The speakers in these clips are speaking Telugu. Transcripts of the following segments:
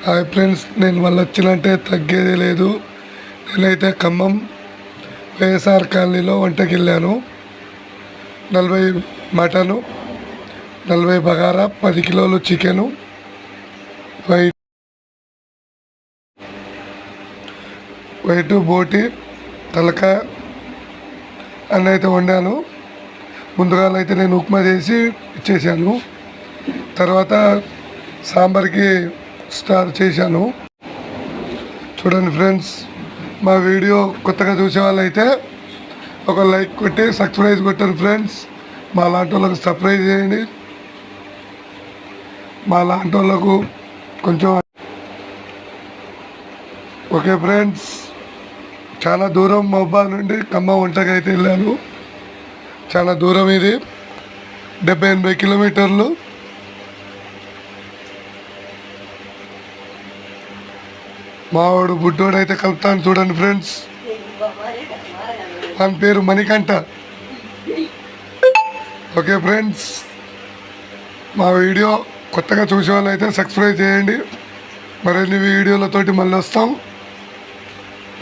హాయ్ ఫ్రెండ్స్, నేను మళ్ళీ వచ్చినంటే తగ్గేదే లేదు. నేనైతే ఖమ్మం వైఎస్ఆర్ కాలనీలో వంటకి వెళ్ళాను. 40 మటను, 40 బగారా, 10 కిలోలు చికెను, వైట్ బోటి, తలకాయ అన్నీ అయితే వండాను. ముందుగా అయితే నేను ఉప్మా చేసి ఇచ్చేసాను. తర్వాత సాంబార్కి స్టార్ట్ చేశాను. చూడండి ఫ్రెండ్స్, మా వీడియో కొత్తగా చూసే వాళ్ళైతే ఒక లైక్ కొట్టి సబ్స్క్రైబ్ కొట్టండి ఫ్రెండ్స్. మా లాంటి వాళ్ళకు సబ్స్క్రైబ్ చేయండి. మా లాంటి వాళ్ళకు కొంచెం ఓకే ఫ్రెండ్స్. చాలా దూరం మొబైల్ నుండి ఖమ్మం వంటకి అయితే వెళ్ళాను. చాలా దూరం, ఇది 70-80 కిలోమీటర్లు. మావాడు బుడ్డోడు అయితే కలుపుతాను చూడండి ఫ్రెండ్స్. ఆయన పేరు మణికంఠ. ఓకే ఫ్రెండ్స్, మా వీడియో కొత్తగా చూసే వాళ్ళు అయితే సబ్స్క్రైబ్ చేయండి. మరిన్ని వీడియోలతోటి మళ్ళీ వస్తాం.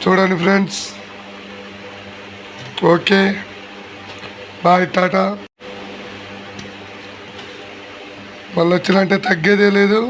చూడండి ఫ్రెండ్స్. Okay bye, Tata. మళ్ళీ వచ్చినంటే తగ్గేదే లేదు.